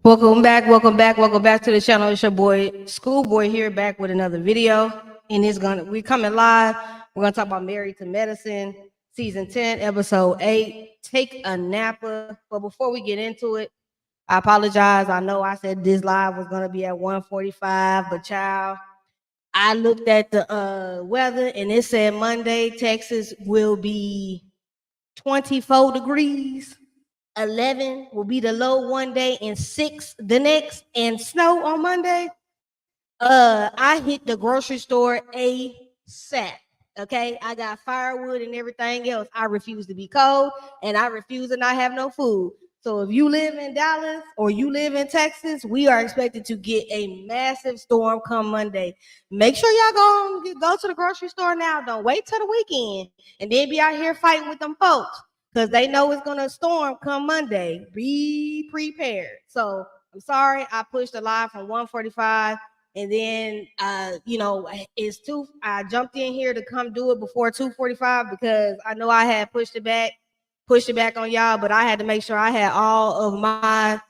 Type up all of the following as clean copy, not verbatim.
Welcome back to the channel. It's your boy Schoolboy here, back with another video. And we're coming live. We're gonna talk about Married to Medicine, season 10, episode 8. Take a Napa. But before we get into it, I apologize. I know I said this live was gonna be at 1:45, but child, I looked at the weather and it said Monday, Texas will be 24 degrees. 11 will be the low one day and 6 the next, and snow on Monday. I hit the grocery store ASAP. Okay, I got firewood and everything else. I refuse to be cold and I refuse to not have no food. So if you live in Dallas or you live in Texas, we are expected to get a massive storm come Monday. Make sure y'all go to the grocery store now. Don't wait till the weekend and then be out here fighting with them folks because they know it's gonna storm come Monday. Be prepared. So I'm sorry I pushed the live from 1:45. And then I jumped in here to come do it before 2:45 because I know I had pushed it back on y'all, but I had to make sure I had all of my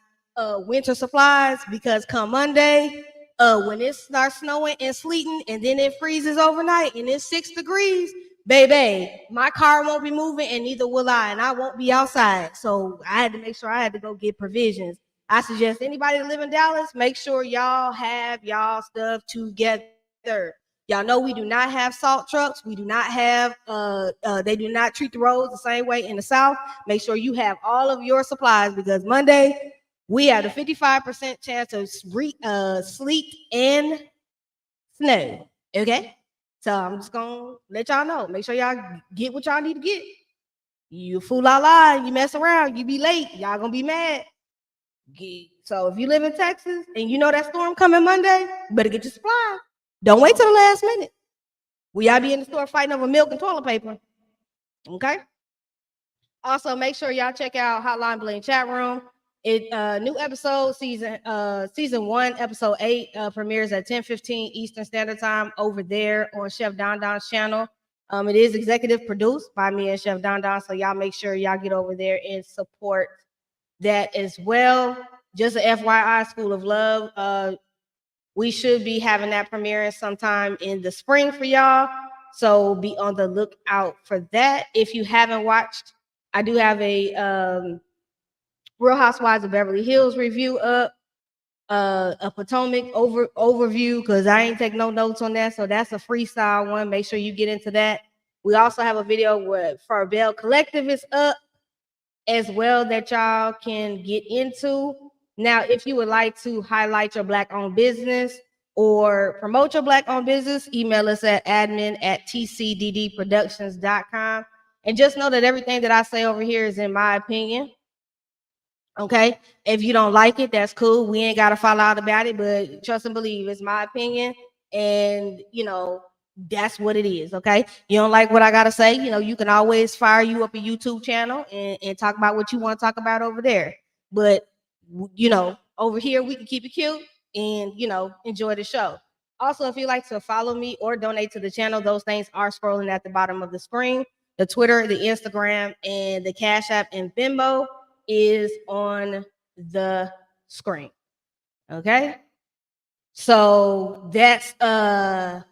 winter supplies because come Monday, when it starts snowing and sleeting and then it freezes overnight and it's 6 degrees, baby, my car won't be moving and neither will I, and I won't be outside. So I had to make sure I had to go get provisions. I suggest anybody that live in Dallas, make sure y'all have y'all stuff together. Y'all know we do not have salt trucks. We do not have, they do not treat the roads the same way in the South. Make sure you have all of your supplies because Monday, we have a 55% chance of sleet and snow. Okay? So I'm just going to let y'all know. Make sure y'all get what y'all need to get. You fool la la, you mess around, you be late. Y'all going to be mad. So if you live in Texas and you know that storm coming Monday, you better get your supplies. Don't wait till the last minute. We all be in the store fighting over milk and toilet paper. Okay. Also, make sure y'all check out Hotline Bling chat room. New episode season 1 episode 8 premieres at 10:15 Eastern Standard Time over there on Chef Don Don's channel. It is executive produced by me and Chef Don Don, so y'all make sure y'all get over there and support that as well. Just a FYI, School of Love. We should be having that premiering sometime in the spring for y'all. So be on the lookout for that. If you haven't watched, I do have a Real Housewives of Beverly Hills review up, a Potomac overview, because I ain't take no notes on that. So that's a freestyle one. Make sure you get into that. We also have a video where Farbell Collective is up as well that y'all can get into. Now, if you would like to highlight your Black-owned business or promote your Black-owned business, email us at admin@tcddproductions.com. And just know that everything that I say over here is in my opinion. Okay? If you don't like it, that's cool. We ain't got to fall out about it, but trust and believe, it's my opinion. And, that's what it is. Okay? You don't like what I got to say, you can always fire you up a YouTube channel and talk about what you want to talk about over there. But, over here, we can keep it cute and, enjoy the show. Also, if you'd like to follow me or donate to the channel, those things are scrolling at the bottom of the screen. The Twitter, the Instagram, and the Cash App and Venmo is on the screen. Okay? So that's I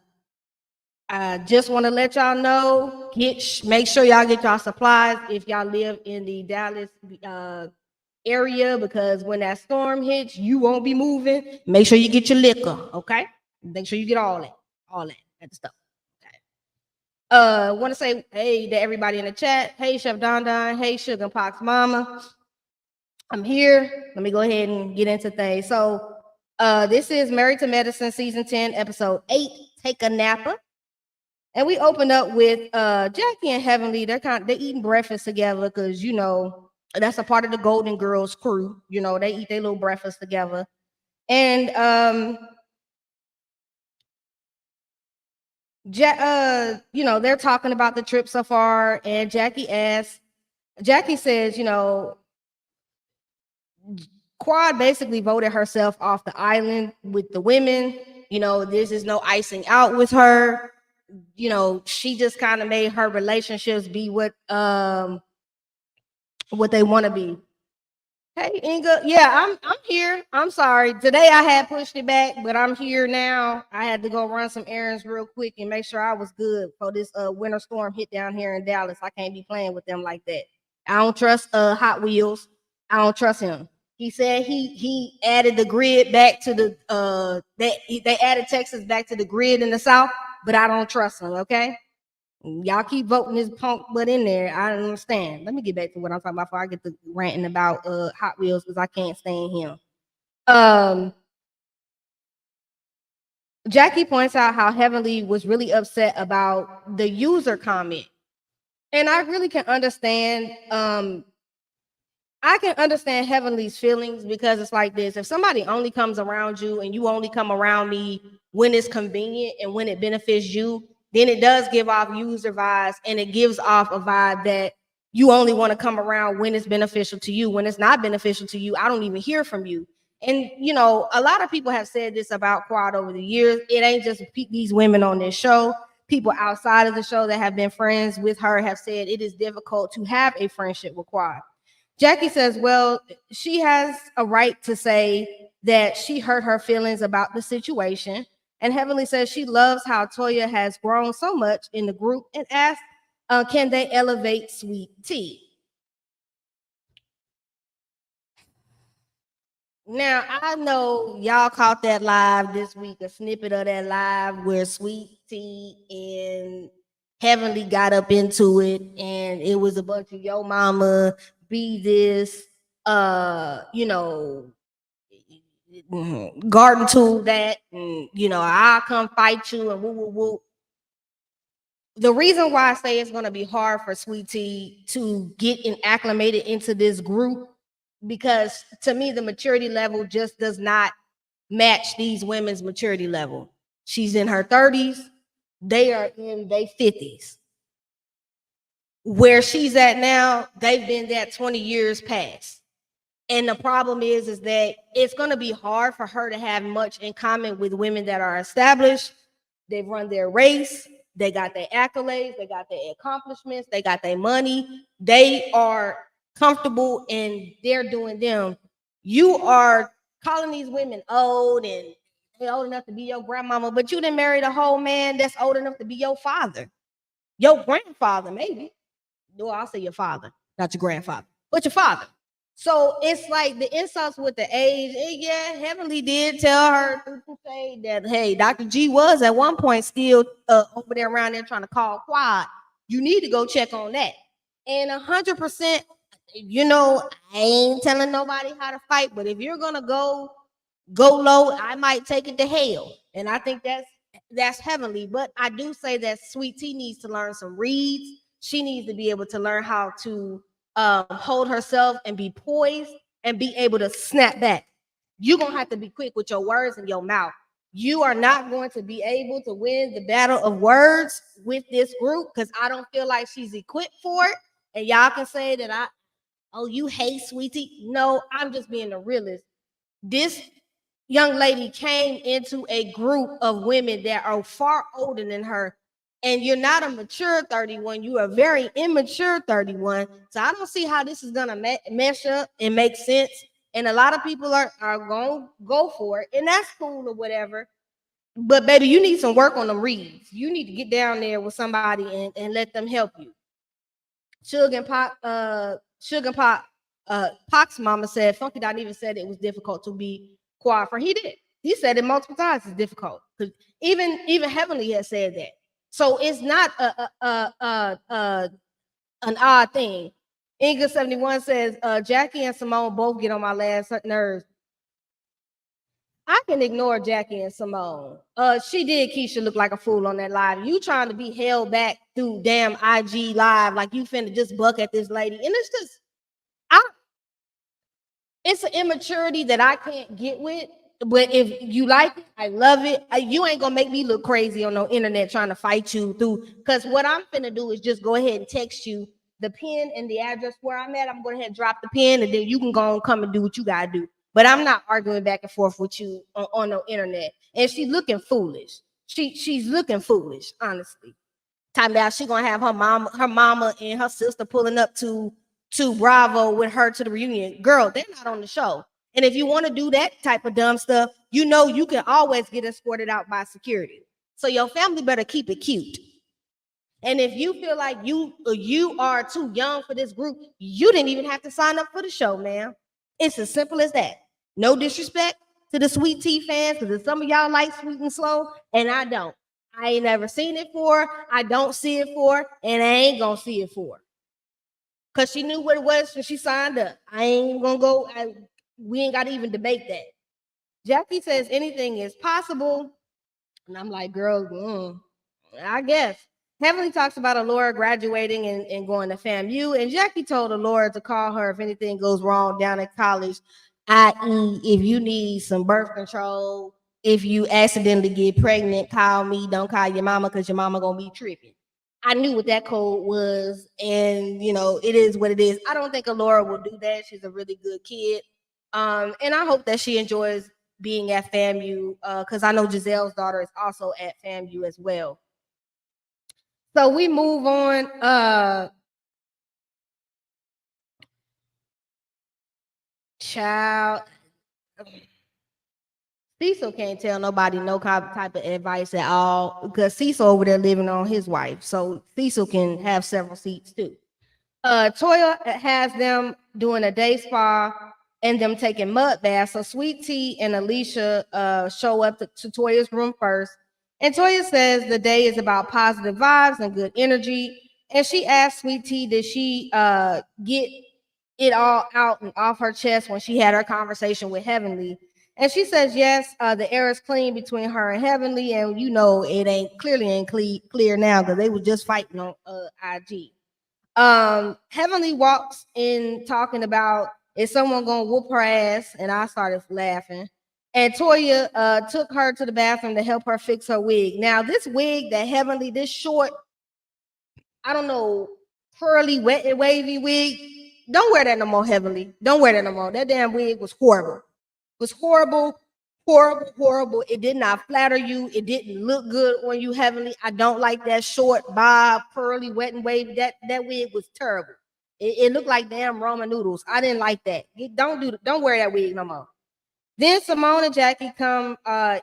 just want to let y'all know, make sure y'all get y'all supplies if y'all live in the Dallas area, because when that storm hits, you won't be moving. Make sure you get your liquor, okay? Make sure you get all that at the stuff. Want to say hey to everybody in the chat. Hey, Chef Don Don. Hey, Sugar Pox Mama. I'm here. Let me go ahead and get into things. So this is Married to Medicine, season 10, episode 8, Take a Napa. And we opened up with Jackie and Heavenly. They're eating breakfast together because, that's a part of the Golden Girls crew. They eat their little breakfast together. And they're talking about the trip so far. And Jackie says, Quad basically voted herself off the island with the women. This is no icing out with her. She just kind of made her relationships be what they want to be. Hey Inga, yeah, I'm here. I'm sorry. Today I had pushed it back, but I'm here now. I had to go run some errands real quick and make sure I was good for this winter storm hit down here in Dallas. I can't be playing with them like that. I don't trust Hot Wheels. I don't trust him. He said he added the grid back to the they added Texas back to the grid in the South, but I don't trust him. Okay. Y'all keep voting this punk butt in there. I don't understand. Let me get back to what I'm talking about before I get to ranting about Hot Wheels because I can't stand him. Um, Jackie points out how Heavenly was really upset about the user comment. And I really can understand I can understand Heavenly's feelings because it's like this. If somebody only comes around you and you only come around me when it's convenient and when it benefits you, then it does give off user vibes and it gives off a vibe that you only want to come around when it's beneficial to you. When it's not beneficial to you, I don't even hear from you. And you know, a lot of people have said this about Quad over the years. It ain't just these women on this show. People outside of the show that have been friends with her have said it is difficult to have a friendship with Quad. Jackie says, well, she has a right to say that she hurt her feelings about the situation. And Heavenly says she loves how Toya has grown so much in the group and asks, can they elevate Sweet Tea? Now, I know y'all caught that live this week, a snippet of that live where Sweet Tea and Heavenly got up into it, and it was a bunch of yo mama, be this, you know, garden tool that, and, you know, I'll come fight you and woo woo woo. The reason why I say it's gonna be hard for Sweet Tea to get acclimated into this group, because to me the maturity level just does not match these women's maturity level. She's in her 30s, they are in their 50s. Where she's at now, they've been that 20 years past. And the problem is that it's going to be hard for her to have much in common with women that are established. They've run their race. They got their accolades. They got their accomplishments. They got their money. They are comfortable and they're doing them. You are calling these women old and they're old enough to be your grandmama, but you didn't marry a whole man that's old enough to be your father, your grandfather, maybe. No, I'll say your father, not your grandfather, but your father. So it's like the insults with the age. And yeah, Heavenly did tell her to say that, hey, Dr. G was at one point still over there around there trying to call Quad. You need to go check on that. And 100%, you know, I ain't telling nobody how to fight, but if you're gonna go low, I might take it to hell. And I think that's Heavenly. But I do say that Sweet Tea needs to learn some reads. She needs to be able to learn how to hold herself and be poised and be able to snap back. You're gonna have to be quick with your words and your mouth. You are not going to be able to win the battle of words with this group because I don't feel like she's equipped for it. And y'all can say that oh, you hate Sweet Tea. No, I'm just being a realist. This young lady came into a group of women that are far older than her. And you're not a mature 31, you are a very immature 31. So I don't see how this is gonna mesh up and make sense. And a lot of people are gonna go for it, and that's cool or whatever. But baby, you need some work on them reads. You need to get down there with somebody and let them help you. Sugar and Pop, Pac's mama said Funky Dot even said it was difficult to be Quad for. He did. He said it multiple times. It's difficult because even Heavenly has said that. So it's not an odd thing. Inga 71 says Jackie and Simone both get on my last nerves. I can ignore Jackie and Simone. She did Keisha look like a fool on that live. You trying to be held back through damn IG live, like you finna just buck at this lady. And it's just, it's an immaturity that I can't get with. But if you like it, I love it. You ain't gonna make me look crazy on no internet trying to fight you through. Because what I'm finna do is just go ahead and text you the pin and the address where I'm at. I'm going ahead and drop the pin, and then you can go and come and do what you gotta do. But I'm not arguing back and forth with you on no internet. And she's looking foolish. She's looking foolish, honestly. Time out, she gonna have her mama and her sister pulling up to to Bravo with her to the reunion. Girl, they're not on the show. And if you want to do that type of dumb stuff, you know you can always get escorted out by security. So your family better keep it cute. And if you feel like you are too young for this group, you didn't even have to sign up for the show, man. It's as simple as that. No disrespect to the Sweet Tea fans, because some of y'all like Sweet and Slow, and I don't. I ain't never seen it for. I don't see it for, and I ain't gonna see it for. Cause she knew what it was when she signed up. I ain't gonna go. We ain't gotta even debate that. Jackie says anything is possible, and I'm like, girl, I guess. Heavenly talks about Alora graduating and going to FAMU, and Jackie told Alora to call her if anything goes wrong down at college, i.e., if you need some birth control, if you accidentally get pregnant, call me. Don't call your mama because your mama gonna be tripping. I knew what that code was, and it is what it is. I don't think Alora will do that. She's a really good kid, and I hope that she enjoys being at FAMU because I know Giselle's daughter is also at FAMU as well. So we move on. Child, Cecil can't tell nobody no type of advice at all because Cecil over there living on his wife. So Cecil can have several seats too. Toya has them doing a day spa and them taking mud baths. So Sweet Tea and Alicia show up to Toya's room first. And Toya says the day is about positive vibes and good energy. And she asked Sweet Tea, did she get it all out and off her chest when she had her conversation with Heavenly? And she says, yes, the air is clean between her and Heavenly. And it ain't clear now because they were just fighting on IG. Heavenly walks in talking about, is someone gonna whoop her ass? And I started laughing. And Toya took her to the bathroom to help her fix her wig. Now, this wig that Heavenly, this short, I don't know, curly, wet and wavy wig, don't wear that no more, Heavenly. Don't wear that no more. That damn wig was horrible. It was horrible, horrible, horrible. It did not flatter you. It didn't look good on you, Heavenly. I don't like that short bob, curly, wet and wavy. That wig was terrible. It looked like damn ramen noodles. I didn't like that. Don't wear that wig no more. Then Simone and Jackie come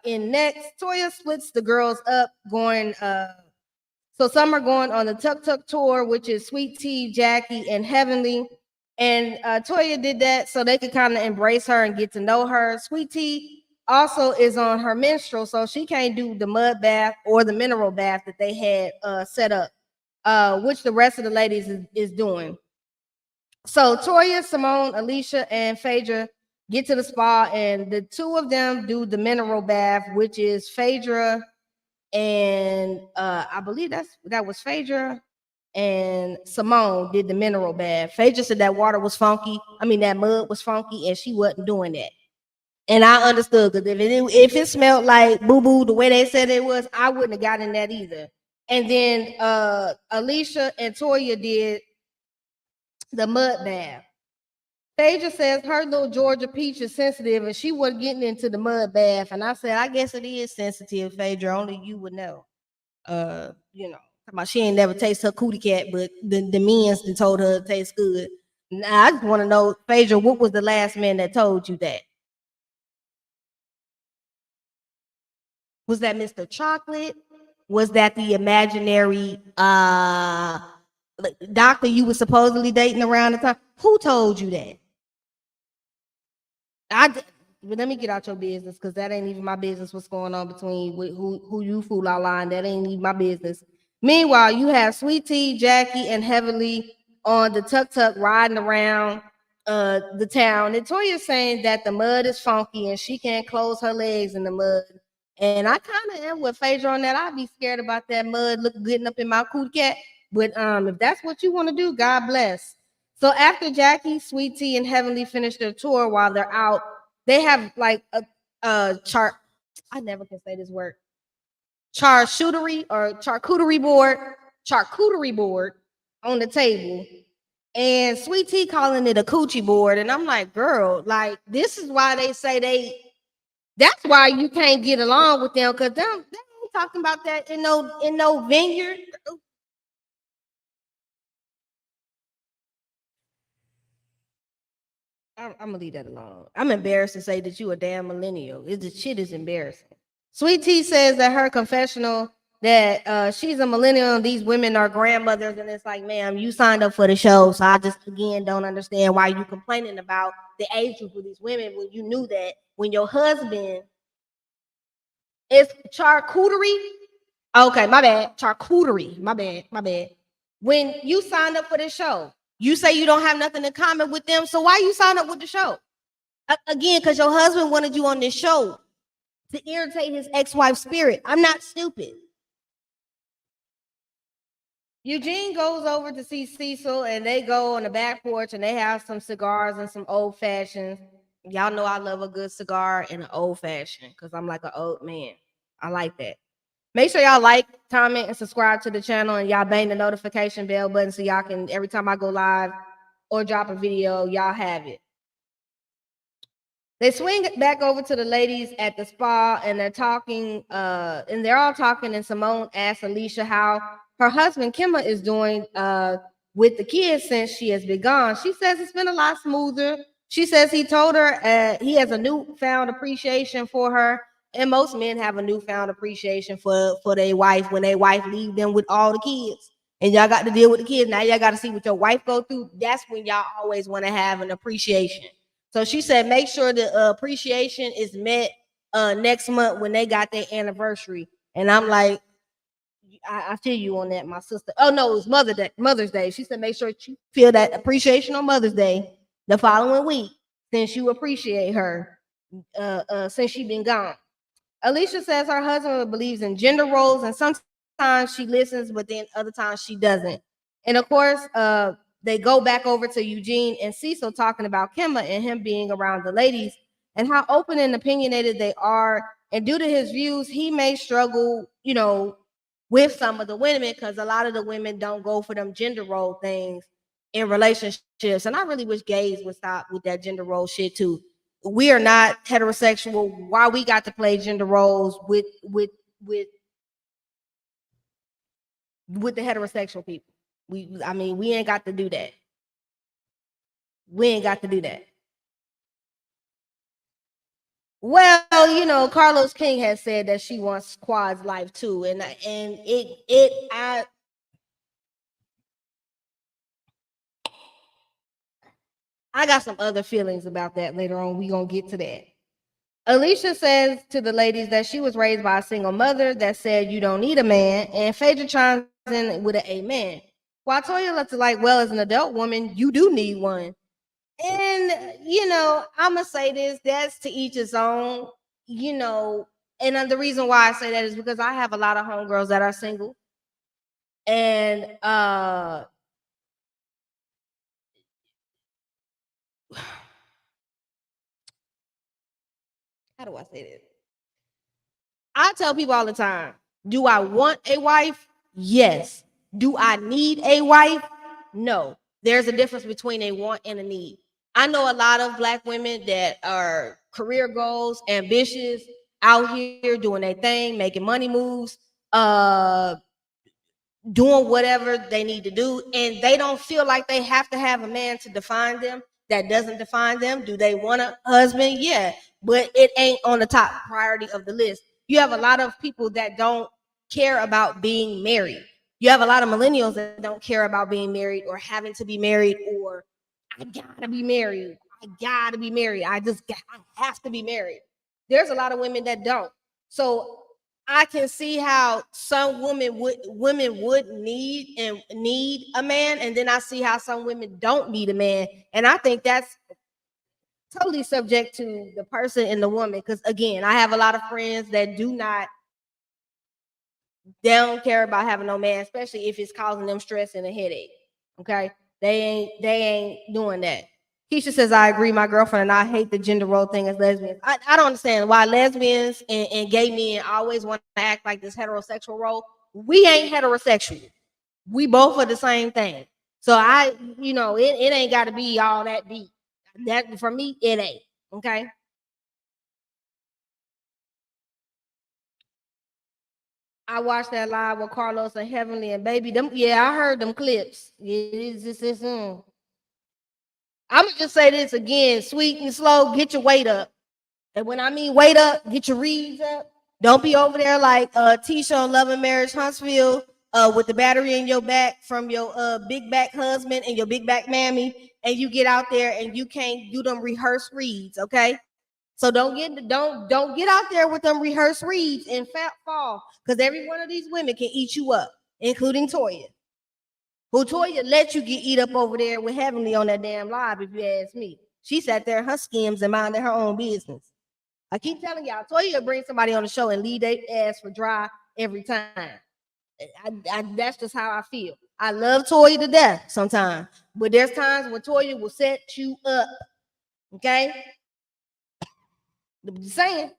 in next. Toya splits the girls up, going so some are going on the Tuk Tuk tour, which is Sweet Tea, Jackie, and Heavenly. And Toya did that so they could kind of embrace her and get to know her. Sweet Tea also is on her menstrual, so she can't do the mud bath or the mineral bath that they had set up, which the rest of the ladies is doing. So Toya, Simone, Alicia, and Phaedra get to the spa, and the two of them do the mineral bath, which is Phaedra and I believe that was Phaedra and Simone did the mineral bath. Phaedra said that water was funky. I mean, that mud was funky, and she wasn't doing that. And I understood because if it smelled like boo boo the way they said it was, I wouldn't have gotten that either. And then Alicia and Toya did the mud bath. Phaedra says her little Georgia peach is sensitive and she wasn't getting into the mud bath. And I said, I guess it is sensitive, Phaedra. Only you would know. She ain't never tasted her cootie cat, but the men's that told her it tastes good. Now, I just want to know, Phaedra, what was the last man that told you that? Was that Mr. Chocolate? Was that the imaginary doctor you was supposedly dating around the time? Who told you that? But let me get out your business because that ain't even my business. What's going on between who you fool out line? That ain't even my business. Meanwhile, you have Sweet Tea, Jackie, and Heavenly on the tuk tuk riding around the town. And Toya's saying that the mud is funky and she can't close her legs in the mud. And I kind of am with Phaedra on that. I'd be scared about that mud look good up in my cootie cat. But if that's what you want to do, God bless. So after Jackie, Sweet Tea, and Heavenly finish their tour while they're out, they have like a chart. I never can say this word. Charcuterie board on the table. And Sweet Tea calling it a coochie board. And I'm like, girl, like this is why they say that's why you can't get along with them, because they ain't talking about that in no vineyard. I'm gonna leave that alone. I'm embarrassed to say that you a damn millennial. The shit is embarrassing. Sweet Tea says that her confessional that she's a millennial and these women are grandmothers, and it's like, ma'am, you signed up for the show, so I just again don't understand why you complaining about the age group of these women when you knew that when your husband is charcuterie. Okay, my bad. Charcuterie. My bad. When you signed up for this show, you say you don't have nothing in common with them. So why you sign up with the show? Again, because your husband wanted you on this show to irritate his ex-wife's spirit. I'm not stupid. Eugene goes over to see Cecil, and they go on the back porch and they have some cigars and some old fashions. Y'all know I love a good cigar and an old fashioned because I'm like an old man. I like that. Make sure y'all like, comment, and subscribe to the channel, and y'all bang the notification bell button so y'all can, every time I go live or drop a video, y'all have it. They swing back over to the ladies at the spa and they're talking, and they're all talking, and Simone asks Alicia how her husband Kimma is doing with the kids since she has been gone. She says it's been a lot smoother. She says he told her he has a newfound appreciation for her, and most men have a newfound appreciation for their wife when their wife leave them with all the kids. And y'all got to deal with the kids. Now y'all got to see what your wife go through. That's when y'all always want to have an appreciation. So she said, make sure the appreciation is met next month when they got their anniversary. And I'm like, I feel you on that, my sister. Oh no, it was Mother's Day. She said, make sure you feel that appreciation on Mother's Day the following week, since you appreciate her since she been gone. Alicia says her husband believes in gender roles, and sometimes she listens, but then other times she doesn't. And of course, they go back over to Eugene and Cecil talking about Kimma and him being around the ladies and how open and opinionated they are. And due to his views, he may struggle, with some of the women because a lot of the women don't go for them gender role things in relationships. And I really wish gays would stop with that gender role shit too. We are not heterosexual. Why we got to play gender roles with with the heterosexual people? We ain't got to do that. We ain't got to do that. Well, Carlos King has said that she wants Quad's life too, and I got some other feelings about that later on. We gonna get to that. Alicia says to the ladies that she was raised by a single mother that said you don't need a man, and Phaedra chimes in with an amen. While Toya looks like, well, as an adult woman, you do need one. And I'ma say this, that's to each his own, and the reason why I say that is because I have a lot of homegirls that are single. And how do I say this? I tell people all the time, do I want a wife? Yes. Do I need a wife? No. There's a difference between a want and a need. I know a lot of Black women that are career goals, ambitious, out here doing their thing, making money moves, uh, doing whatever they need to do, and they don't feel like they have to have a man to define them. That doesn't define them. Do they want a husband? Yeah, but it ain't on the top priority of the list. You have a lot of people that don't care about being married. You have a lot of millennials that don't care about being married or having to be married, or I gotta be married. I gotta be married. I have to be married. There's a lot of women that don't. So I can see how some women would need a man, and then I see how some women don't need a man, and I think that's totally subject to the person and the woman. Because again, I have a lot of friends that they don't care about having no man, especially if it's causing them stress and a headache. Okay, they ain't doing that. Keisha says, I agree. My girlfriend and I hate the gender role thing as lesbians. I don't understand why lesbians and gay men always want to act like this heterosexual role. We ain't heterosexual. We both are the same thing. So it ain't got to be all that deep. That for me, it ain't. Okay. I watched that live with Carlos and Heavenly and Baby. Them, yeah, I heard them clips. It's I'm gonna just say this again, sweet and slow. Get your weight up, and when I mean weight up, get your reads up. Don't be over there like Tisha on Love and Marriage Huntsville with the battery in your back from your big back husband and your big back mammy, and you get out there and you can't do them rehearsed reads, okay? So don't get out there with them rehearsed reads and fat fall, because every one of these women can eat you up, including Toya. Who Toya let you get eat up over there with Heavenly on that damn live, if you ask me. She sat there in her skims and minding her own business. I keep telling y'all, Toya bring somebody on the show and leave their ass for dry every time. That's just how I feel. I love Toya to death sometimes, but there's times when Toya will set you up. Okay, just saying.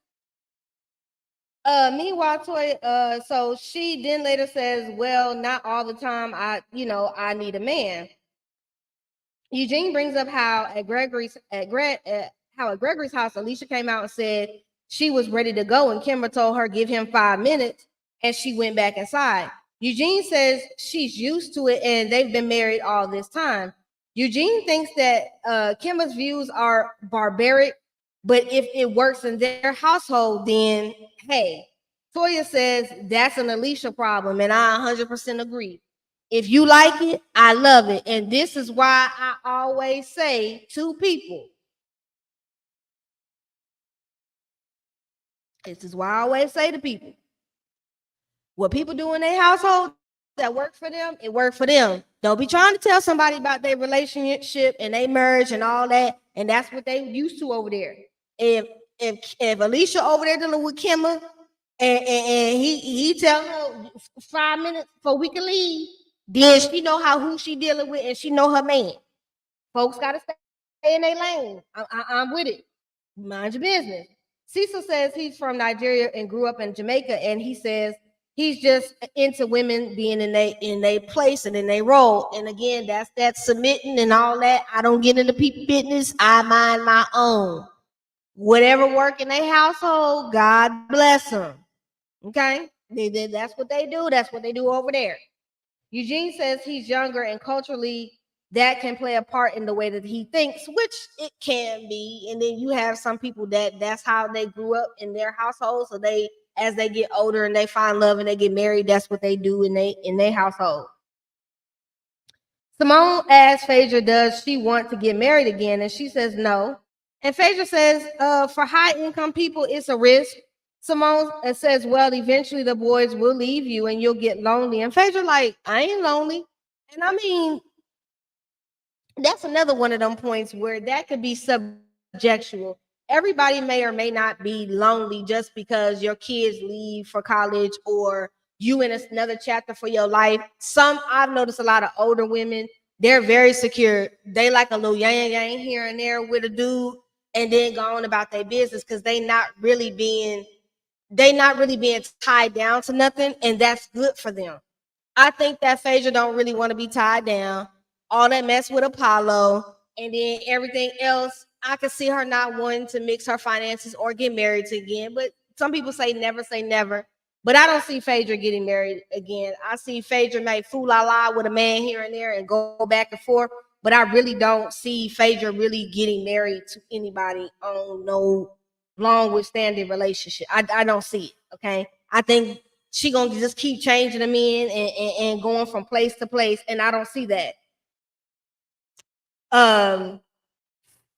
Meanwhile, Toy, so she then later says, well, not all the time. I need a man. Eugene brings up how at Gregory's house, Alicia came out and said she was ready to go, and Kimber told her give him 5 minutes, and she went back inside. Eugene says she's used to it, and they've been married all this time. Eugene thinks that Kimber's views are barbaric, but if it works in their household, then hey. Toya says that's an Alicia problem, and I 100% agree. If you like it, I love it. And this is why I always say to people, this is why I always say to people, what people do in their household that work for them, it worked for them. Don't be trying to tell somebody about their relationship and they marriage and all that. And that's what they used to over there. If Alicia over there dealing with Kimmer and he tell her 5 minutes before we can leave, then she know who she dealing with and she know her man. Folks got to stay in their lane. I'm with it. Mind your business. Cecil says he's from Nigeria and grew up in Jamaica, and he says he's just into women being in their place and in their role. And again, that's that submitting and all that. I don't get into people business. I mind my own. Whatever work in their household, God bless them. Okay, that's what they do. That's what they do over there. Eugene says he's younger and culturally that can play a part in the way that he thinks, which it can be. And then you have some people that's how they grew up in their household. So they, as they get older and they find love and they get married, that's what they do in their household. Simone asks Phaedra, does she want to get married again? And she says no. And Phaedra says, for high income people, it's a risk. Simone says, well, eventually the boys will leave you and you'll get lonely. And Phaedra like, I ain't lonely. And I mean, that's another one of them points where that could be subjectual. Everybody may or may not be lonely just because your kids leave for college or you in another chapter for your life. I've noticed a lot of older women, they're very secure. They like a little yang yang here and there with a dude and then go on about their business because they not really being tied down to nothing, and that's good for them. I think that Phaedra don't really want to be tied down. All that mess with Apollo, and then everything else. I could see her not wanting to mix her finances or get married again. But some people say never say never. But I don't see Phaedra getting married again. I see Phaedra make fool la la with a man here and there and go back and forth. But I really don't see Phaedra really getting married to anybody on no long withstanding relationship. I don't see it. Okay. I think she gonna just keep changing them in and going from place to place, and I don't see that. Um,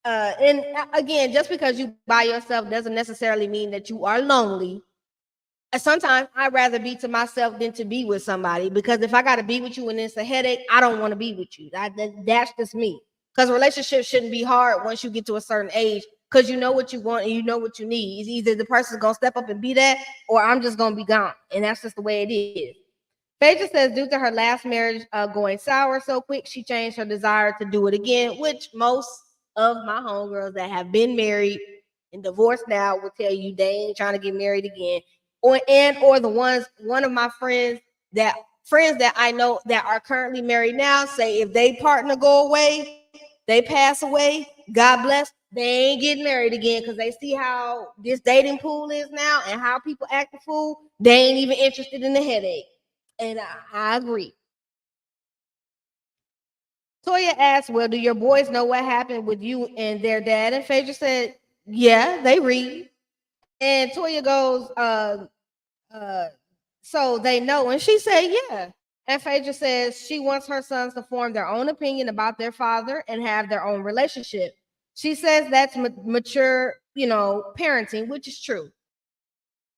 and again, just because you by yourself doesn't necessarily mean that you are lonely. Sometimes I'd rather be to myself than to be with somebody, because if I got to be with you and it's a headache, I don't want to be with you. That's just me. Because relationships shouldn't be hard once you get to a certain age, because you know what you want and you know what you need. It's either the person's gonna step up and be that, or I'm just gonna be gone, and that's just the way it is. Phaedra says due to her last marriage going sour so quick, she changed her desire to do it again, which most of my homegirls that have been married and divorced now will tell you they ain't trying to get married again. Or the one of my friends that I know that are currently married now say if they partner go away, they pass away, God bless, they ain't getting married again because they see how this dating pool is now and how people act a fool. They ain't even interested in the headache. And I agree. Toya asked, well, do your boys know what happened with you and their dad? And Phaedra said, yeah, they read. And Toya goes, uh, so they know. And she said, yeah. And Phaedra says she wants her sons to form their own opinion about their father and have their own relationship. She says that's mature, parenting, which is true.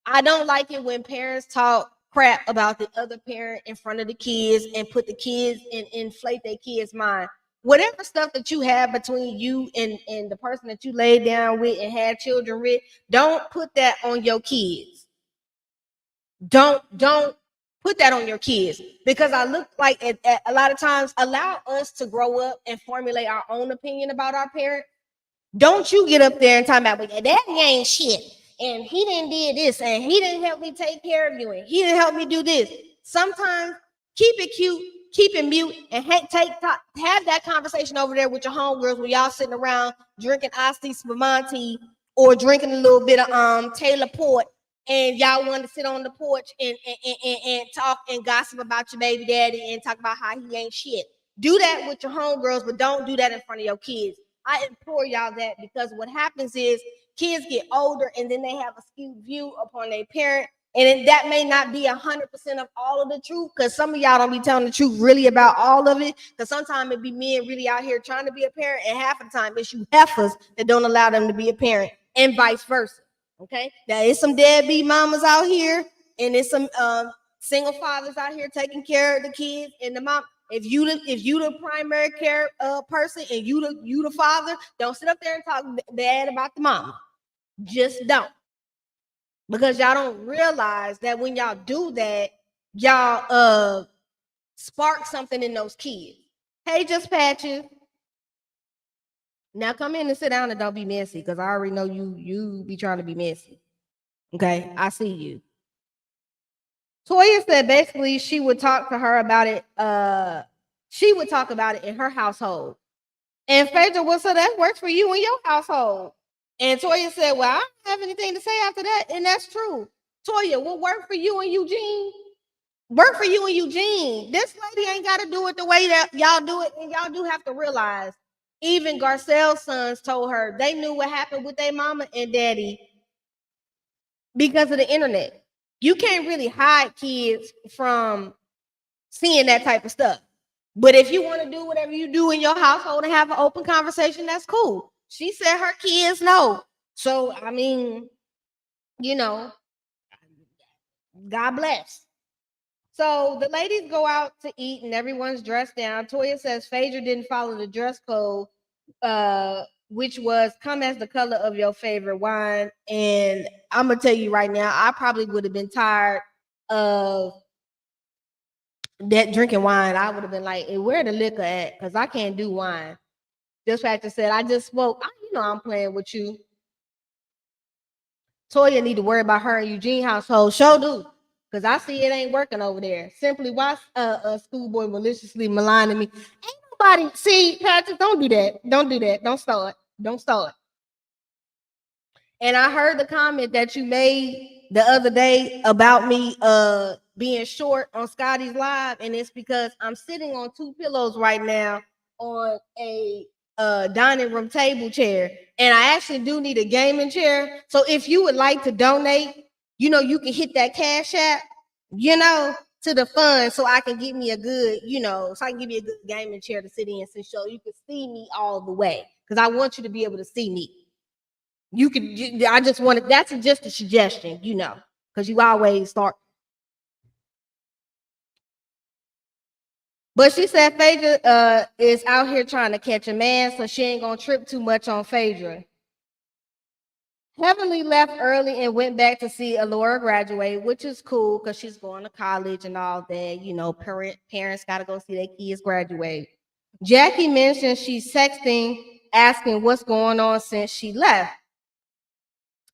I don't like it when parents talk crap about the other parent in front of the kids and put the kids and inflate their kids' mind. Whatever stuff that you have between you and the person that you laid down with and had children with, don't put that on your kids. Don't put that on your kids, because I look like at a lot of times allow us to grow up and formulate our own opinion about our parent. Don't you get up there and talk about, well, daddy ain't shit, and he didn't did this, and he didn't help me take care of you, and he didn't help me do this. Sometimes keep it cute, keep it mute, and have that conversation over there with your homegirls when y'all sitting around drinking Asti Spumante or drinking a little bit of Taylor Port, and y'all want to sit on the porch and talk and gossip about your baby daddy and talk about how he ain't shit. Do that with your homegirls, but don't do that in front of your kids. I implore y'all that, because what happens is kids get older and then they have a skewed view upon their parent. And that may not be 100% of all of the truth, because some of y'all don't be telling the truth really about all of it. Because sometimes it be men really out here trying to be a parent, and half of the time it's you heifers that don't allow them to be a parent, and vice versa. Okay, there is some deadbeat mamas out here, and there's some single fathers out here taking care of the kids and the mom. If you the primary care person and you the father, don't sit up there and talk bad about the mama. Just don't, because y'all don't realize that when y'all do that, y'all spark something in those kids. Hey, just Patches. Now come in and sit down and don't be messy, because I already know you be trying to be messy. Okay, I see you. Toya said basically she would talk to her about it. She would talk about it in her household. And Phaedra, well, so that works for you and your household. And Toya said, well, I don't have anything to say after that. And that's true. Toya, what worked for you and Eugene? Work for you and Eugene. This lady ain't got to do it the way that y'all do it. And y'all do have to realize, even Garcelle's sons told her they knew what happened with their mama and daddy because of the internet. You can't really hide kids from seeing that type of stuff. But if you want to do whatever you do in your household and have an open conversation, that's cool. She said her kids know. So, I mean, God bless. So the ladies go out to eat and everyone's dressed down. Toya says Phaedra didn't follow the dress code, which was come as the color of your favorite wine. And I'm going to tell you right now, I probably would have been tired of that drinking wine. I would have been like, hey, where the liquor at? Because I can't do wine. Dispatcher said, I just spoke. I'm playing with you. Toya need to worry about her and Eugene household. Show do. Because I see it ain't working over there. Simply watch a schoolboy maliciously maligning me. Ain't nobody, see, Patrick, don't do that. Don't do that. Don't start. Don't start. And I heard the comment that you made the other day about me being short on Scotty's live, and it's because I'm sitting on 2 pillows right now on a dining room table chair, and I actually do need a gaming chair. So if you would like to donate, you can hit that Cash App, to the fund, so I can get me a good, so I can give you a good gaming chair to sit in, so you can see me all the way, because I want you to be able to see me. You could. I just wanted. That's just a suggestion, because you always start. But she said Phaedra is out here trying to catch a man, so she ain't gonna trip too much on Phaedra. Heavenly left early and went back to see Alora graduate, which is cool because she's going to college and all that. Parents got to go see their kids graduate. Jackie mentioned she's texting, asking what's going on since she left.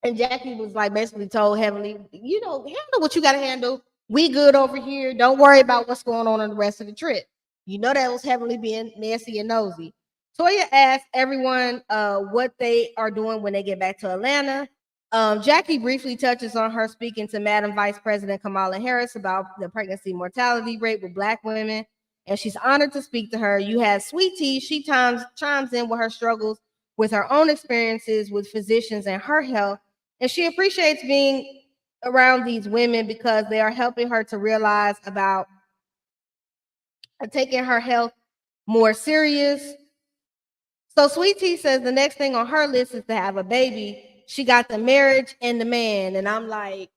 And Jackie was like basically told Heavenly, handle what you got to handle. We good over here. Don't worry about what's going on in the rest of the trip. That was Heavenly being messy and nosy. Toya asked everyone what they are doing when they get back to Atlanta. Jackie briefly touches on her speaking to Madam Vice President Kamala Harris about the pregnancy mortality rate with Black women. and she's honored to speak to her. You have Sweet Tea. She chimes in with her struggles with her own experiences with physicians and her health. And she appreciates being around these women because they are helping her to realize about taking her health more serious. So Sweet Tea says the next thing on her list is to have a baby. She got the marriage and the man. And I'm like,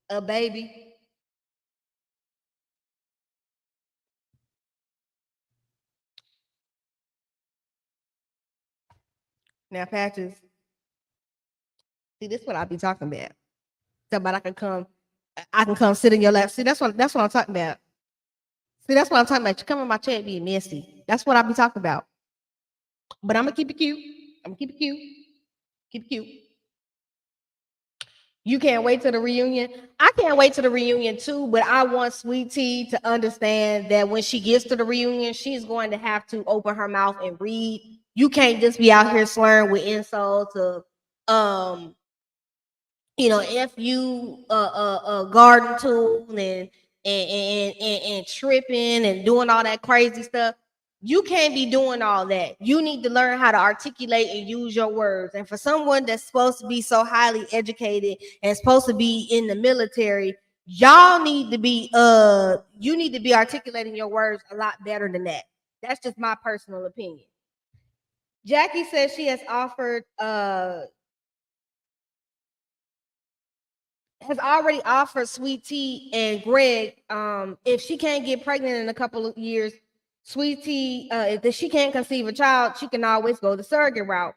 a baby? Now, Patches, see, this is what I be talking about. So, but I can come sit in your lap. See, that's what I'm talking about. See, that's what I'm talking about. You come in my chair being messy. That's what I be talking about. But I'm gonna keep it cute. I'm gonna keep it cute. Keep it cute. You can't wait to the reunion. I can't wait to the reunion too, but I want Sweet Tea to understand that when she gets to the reunion, she's going to have to open her mouth and read. You can't just be out here slurring with insults of if you garden tool and tripping and doing all that crazy stuff. You can't be doing all that. You need to learn how to articulate and use your words. And for someone that's supposed to be so highly educated and supposed to be in the military, y'all need to be you need to be articulating your words a lot better than that. That's just my personal opinion. Jackie says she has already offered Sweet Tea and Greg, if she can't get pregnant in a couple of years, Sweet Tea, if she can't conceive a child, she can always go the surrogate route.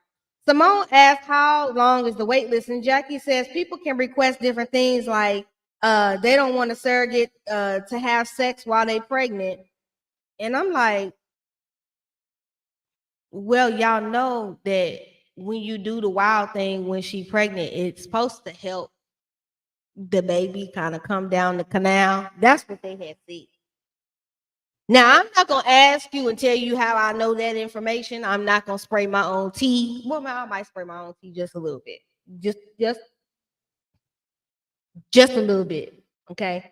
Simone asked how long is the wait list, and Jackie says people can request different things like they don't want a surrogate to have sex while they pregnant. And I'm like, well, y'all know that when you do the wild thing when she pregnant, it's supposed to help the baby kind of come down the canal. That's what they had said. Now, I'm not gonna ask you and tell you how I know that information. I'm not gonna spray my own tea. Well, I might spray my own tea just a little bit, just just just a little bit. Okay.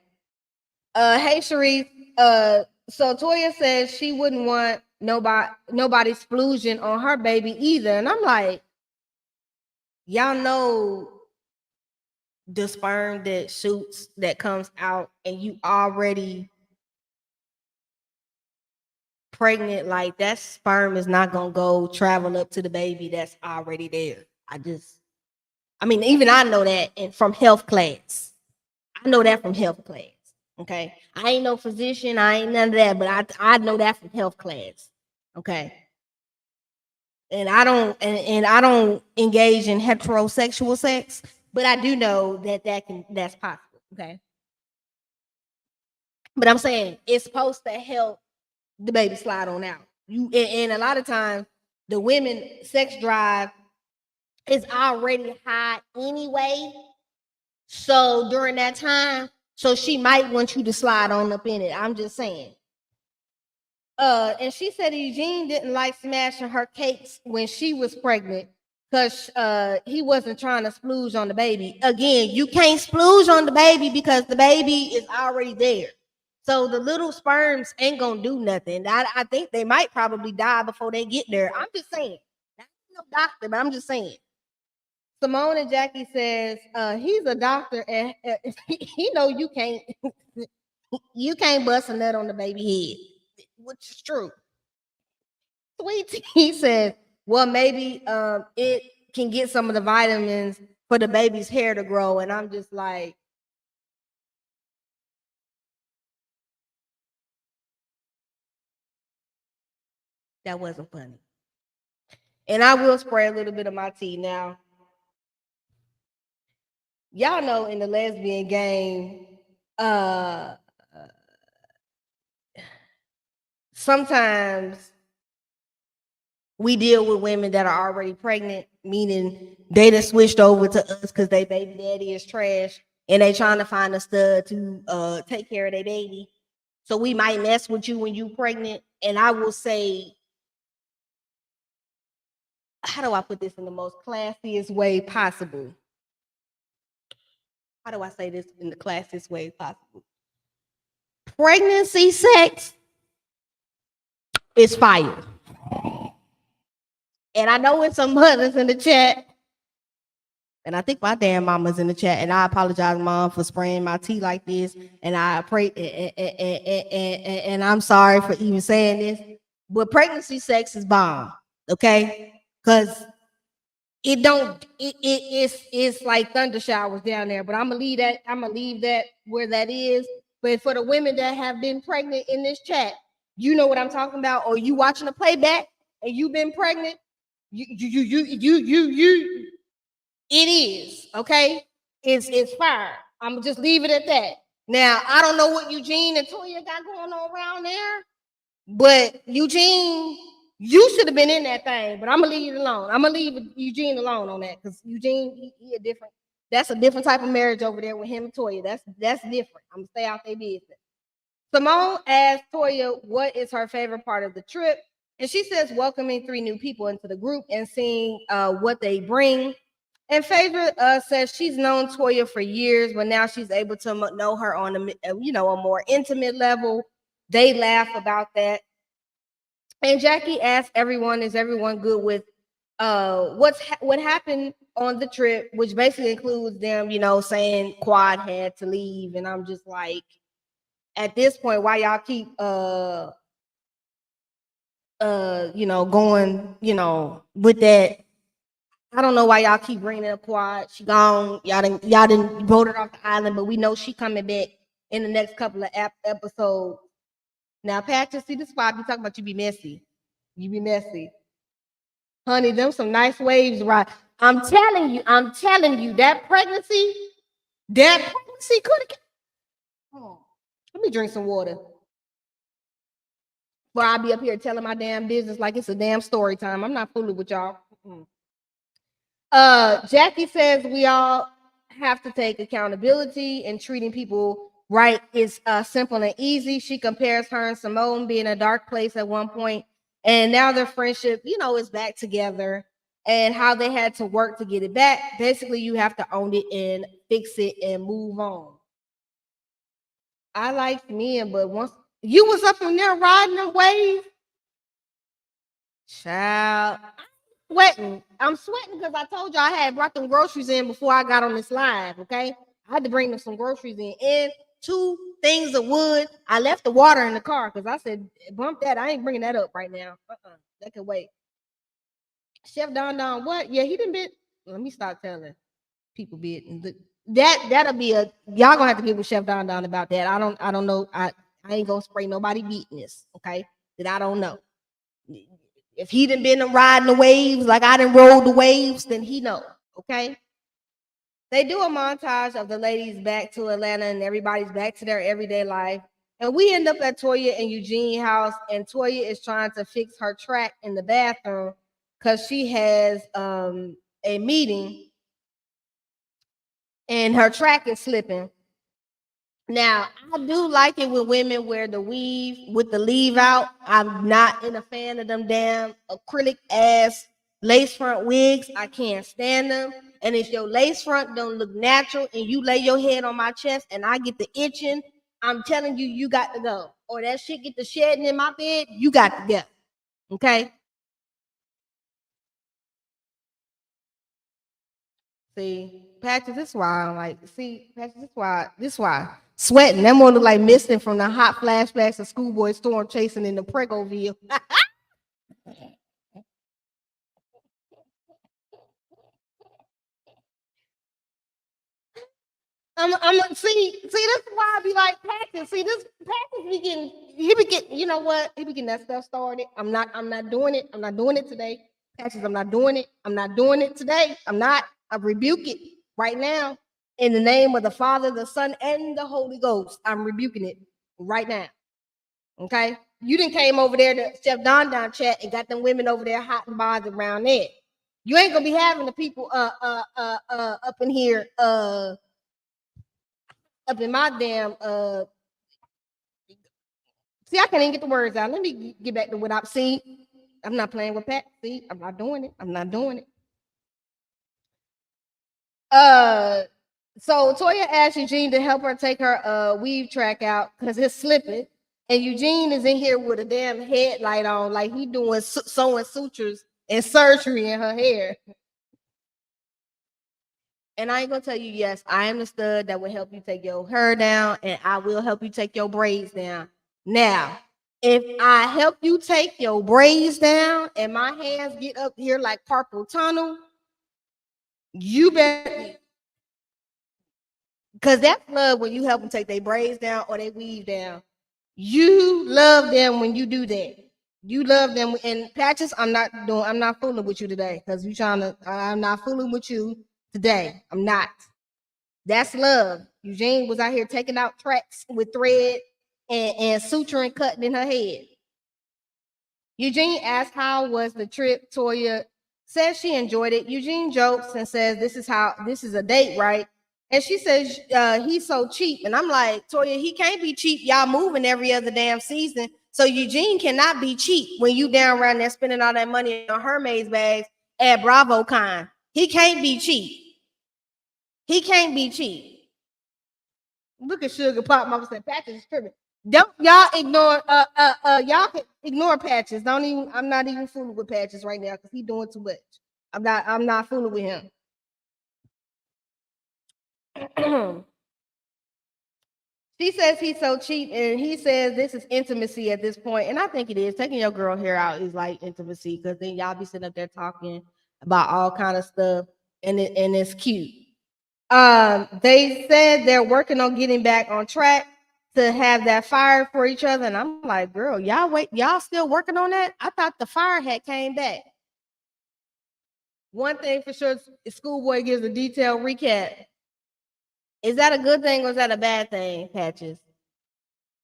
Hey, Sharif. So Toya says she wouldn't want nobody's exclusion on her baby either, and I'm like, y'all know the sperm that shoots that comes out, and you already pregnant, like that sperm is not gonna go travel up to the baby that's already there. I mean, even I know that and from health class. I know that from health class. Okay. I ain't no physician, I ain't none of that, but I know that from health class. Okay. And I don't engage in heterosexual sex, but I do know that that's possible. Okay. But I'm saying it's supposed to help the baby slide on out. And a lot of times the women sex drive is already high anyway. So during that time, so she might want you to slide on up in it. I'm just saying. And she said Eugene didn't like smashing her cakes when she was pregnant because he wasn't trying to splooge on the baby. Again, you can't splooge on the baby because the baby is already there. So the little sperms ain't gonna do nothing. I think they might probably die before they get there. I'm just saying. I'm no doctor, but I'm just saying. Simone and Jackie says he's a doctor and he know you can't bust a nut on the baby head, which is true. Sweet Tea says, well, maybe it can get some of the vitamins for the baby's hair to grow, and I'm just like, that wasn't funny. And I will spray a little bit of my tea now. Y'all know in the lesbian game, uh sometimes we deal with women that are already pregnant, meaning they done switched over to us because they baby daddy is trash and they trying to find a stud to take care of their baby. So we might mess with you when you pregnant. And I will say, how do I put this in the most classiest way possible? How do I say this in the classiest way possible? Pregnancy sex is fire. And I know it's some mothers in the chat. And I think my damn mama's in the chat. And I apologize, Mom, for spraying my tea like this. And I pray, and I'm sorry for even saying this. But pregnancy sex is bomb, okay? Because it's like thunder showers down there. But I'm gonna leave that where that is. But for the women that have been pregnant in this chat, you know what I'm talking about, or you watching the playback and you've been pregnant, you it is, okay? It's fire. I'm gonna just leave it at that. Now, I don't know what Eugene and Toya got going on around there, but Eugene, you should have been in that thing, but I'm gonna leave it alone. I'm gonna leave Eugene alone on that because Eugene, he a different, that's a different type of marriage over there with him and Toya. That's different. I'm gonna stay out their business. Simone asked Toya what is her favorite part of the trip, and she says welcoming 3 new people into the group and seeing what they bring. And Phaedra says she's known Toya for years, but now she's able to know her on a more intimate level. They laugh about that. And Jackie asks everyone, is everyone good with what happened on the trip, which basically includes them, saying Quad had to leave. And I'm just like, at this point, why y'all keep going, with that. I don't know why y'all keep bringing up Quad. She gone. Y'all didn't vote her off the island, but we know she coming back in the next couple of episodes. Now, Patrick, see this spot. You talking about you be messy. You be messy, honey. Them some nice waves, right? I'm telling you, that pregnancy could have. Oh, let me drink some water. Or I'll be up here telling my damn business like it's a damn story time. I'm not fooling with y'all. Jackie says we all have to take accountability, and treating people right is simple and easy. She compares her and Simone being in a dark place at one point, and now their friendship, is back together, and how they had to work to get it back. Basically, you have to own it and fix it and move on. I like men, but once you was up in there riding the wave, child, I'm sweating because I told you I had brought them groceries in before I got on this live. Okay, I had to bring them some groceries in and 2 things of wood. I left the water in the car because I said, "Bump that! I ain't bringing that up right now. That can wait." Chef Don, what? Yeah, he didn't bit. Let me stop telling people bit. That'll be y'all gonna have to get with Chef Don about that. I don't know. I ain't gonna spray nobody beating this. Okay, that I don't know. If he done been riding the waves like I done rode the waves, then he know. Okay. They do a montage of the ladies back to Atlanta and everybody's back to their everyday life. And we end up at Toya and Eugene's house, and Toya is trying to fix her track in the bathroom because she has a meeting and her track is slipping. Now, I do like it when women wear the weave with the leave out. I'm not a fan of them damn acrylic ass lace front wigs. I can't stand them. And if your lace front don't look natural and you lay your head on my chest and I get the itching, I'm telling you, you got to go. Or that shit get the shedding in my bed, you got to go. Okay? See, Patches, this is why I'm like, Patches, this why. Sweating. That more look like missing from the hot flashbacks of Schoolboy Storm chasing in the Pregoville. I'm see, this is why I be like Patches. See, this Patches he be getting, you know what? He be getting that stuff started. I'm not doing it. I'm not doing it today. Patches, I'm not doing it. I'm not doing it today. I rebuke it right now. In the name of the Father, the Son, and the Holy Ghost. I'm rebuking it right now. Okay? You didn't came over there to Chef Don chat and got them women over there hot and bothered around there. You ain't gonna be having the people up in here up in my damn see, I can't even get the words out. Let me get back to what I see. I'm not playing with Pat. See, I'm not doing it. I'm not doing it. So Toya asked Eugene to help her take her weave track out because it's slipping. And Eugene is in here with a damn headlight on, like he doing sewing sutures and surgery in her hair. And I ain't gonna tell you, yes, I am the stud that will help you take your hair down, and I will help you take your braids down. Now, if I help you take your braids down and my hands get up here like carpal tunnel, you better, because that's love when you help them take their braids down or they weave down. You love them when you do that. You love them. And Patches, I'm not fooling with you today because I'm not fooling with you today. I'm not. That's love. Eugene was out here taking out tracks with thread and suturing, cutting in her head. Eugene asked how was the trip. Toya says she enjoyed it. Eugene jokes and says this is a date, right? And she says he's so cheap. And I'm like, Toya, he can't be cheap. Y'all moving every other damn season. So Eugene cannot be cheap when you down around there spending all that money on Hermes bags at BravoCon. He can't be cheap. He can't be cheap. Look at Sugar Pop. Mama said Patches is tripping. Don't y'all ignore y'all can ignore Patches. Don't even I'm not even fooling with Patches right now because he's doing too much. I'm not fooling with him. She says he's so cheap, and he says this is intimacy at this point, and I think it is. Taking your girl hair out is like intimacy because then y'all be sitting up there talking about all kind of stuff, and it's cute. They said they're working on getting back on track to have that fire for each other, and I'm like, girl, y'all still working on that? I thought the fire had came back. One thing for sure, Schoolboy gives a detailed recap. Is that a good thing or is that a bad thing, Patches?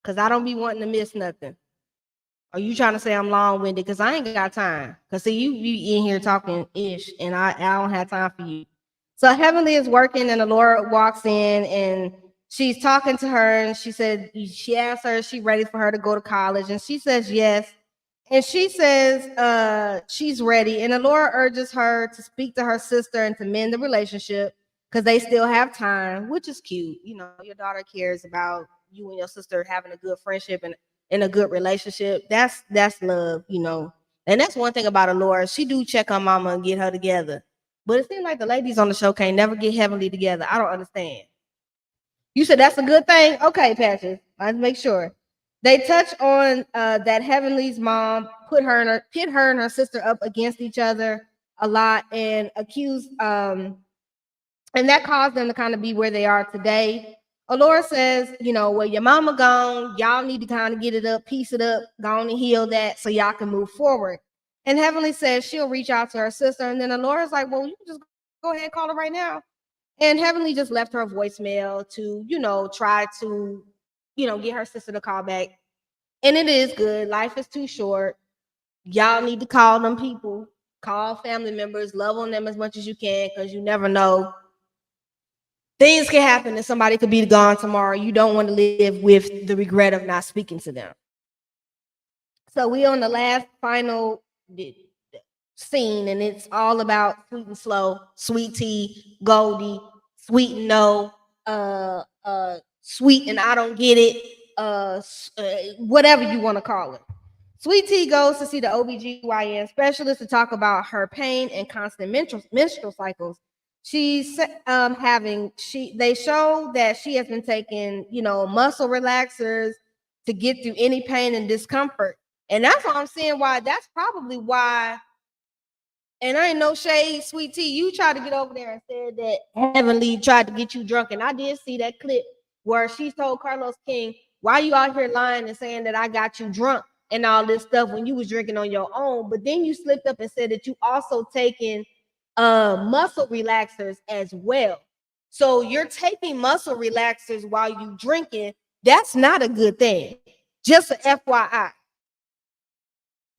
Because I don't be wanting to miss nothing. Are you trying to say I'm long-winded? Because I ain't got time. Because see, you be in here talking ish, and I don't have time for you. So Heavenly is working, and Alora walks in, and she's talking to her, and she asks her, is she ready for her to go to college? And she says yes. And she says she's ready. And Alora urges her to speak to her sister and to mend the relationship because they still have time, which is cute. You know, your daughter cares about you and your sister having a good friendship and in a good relationship. That's love, you know. And that's one thing about Alora. She do check on mama and get her together. But it seems like the ladies on the show can't never get Heavenly together. I don't understand. You said that's a good thing? Okay, Patches. Let's make sure. They touch on that Heavenly's mom pit her and her sister up against each other a lot and accused and that caused them to kind of be where they are today. Alora says, you know, well, your mama gone, y'all need to kind of get it up, piece it up, go on and heal that so y'all can move forward. And Heavenly says she'll reach out to her sister. And then Alora's like, well, you can just go ahead and call her right now. And Heavenly just left her a voicemail to, you know, try to, you know, get her sister to call back. And it is good. Life is too short. Y'all need to call them people, call family members, love on them as much as you can because you never know. Things can happen and somebody could be gone tomorrow. You don't want to live with the regret of not speaking to them. So we on the last final scene, and it's all about Sweet and Slow, Sweet Tea, Goldie, Sweet and No, Sweet and I Don't Get It, whatever you want to call it. Sweet Tea goes to see the OBGYN specialist to talk about her pain and constant menstrual cycles. She's they show that she has been taking, you know, muscle relaxers to get through any pain and discomfort. And that's why I'm saying why that's probably why. And I ain't no shade, Sweet Tea. You tried to get over there and said that Heavenly tried to get you drunk. And I did see that clip where she told Carlos King, why you out here lying and saying that I got you drunk and all this stuff when you was drinking on your own. But then you slipped up and said that you also taking muscle relaxers as well. So you're taking muscle relaxers while you drinking. That's not a good thing. Just an FYI.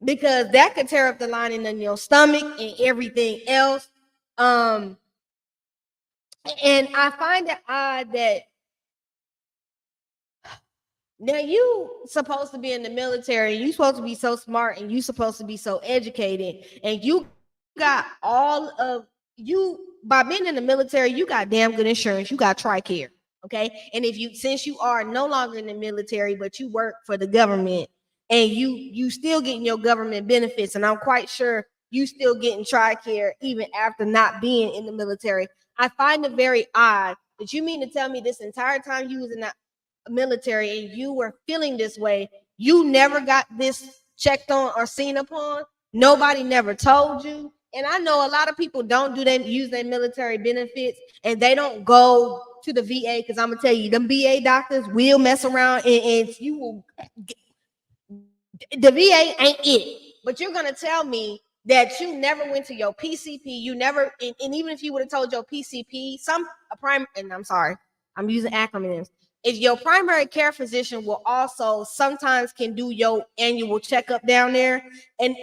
Because that could tear up the lining in your stomach and everything else. And I find it odd that now you supposed to be in the military, you supposed to be so smart and you supposed to be so educated, and you got all of you by being in the military, you got damn good insurance. You got TRICARE. Okay. And since you are no longer in the military, but you work for the government and you still getting your government benefits, and I'm quite sure you still getting TRICARE even after not being in the military. I find it very odd that you mean to tell me this entire time you was in the military and you were feeling this way, you never got this checked on or seen upon. Nobody never told you. And I know a lot of people don't use their military benefits and they don't go to the VA, because I'm gonna tell you, them VA doctors will mess around and you will. The VA ain't it, but you're gonna tell me that you never went to your PCP, you never, and even if you would have told your PCP, and I'm sorry, I'm using acronyms. If your primary care physician will also sometimes can do your annual checkup down there, and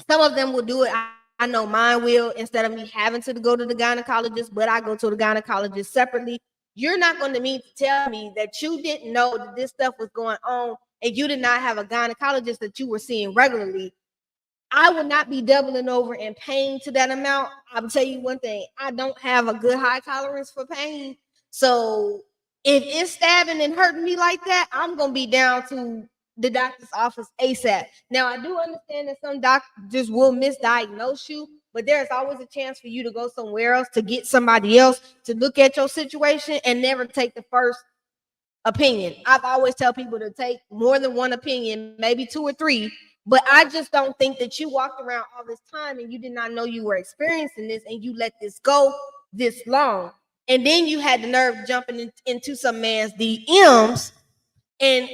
some of them will do it. I know mine will, instead of me having to go to the gynecologist, but I go to the gynecologist separately. You're not going to mean to tell me that you didn't know that this stuff was going on and you did not have a gynecologist that you were seeing regularly. I would not be doubling over in pain to that amount. I'll tell you one thing, I don't have a good high tolerance for pain. So if it's stabbing and hurting me like that, I'm going to be down to the doctor's office ASAP. Now, I do understand that some doctors will misdiagnose you, but there's always a chance for you to go somewhere else to get somebody else to look at your situation and never take the first opinion. I've always tell people to take more than one opinion, maybe two or three, but I just don't think that you walked around all this time and you did not know you were experiencing this and you let this go this long. And then you had the nerve jumping into some man's DMs and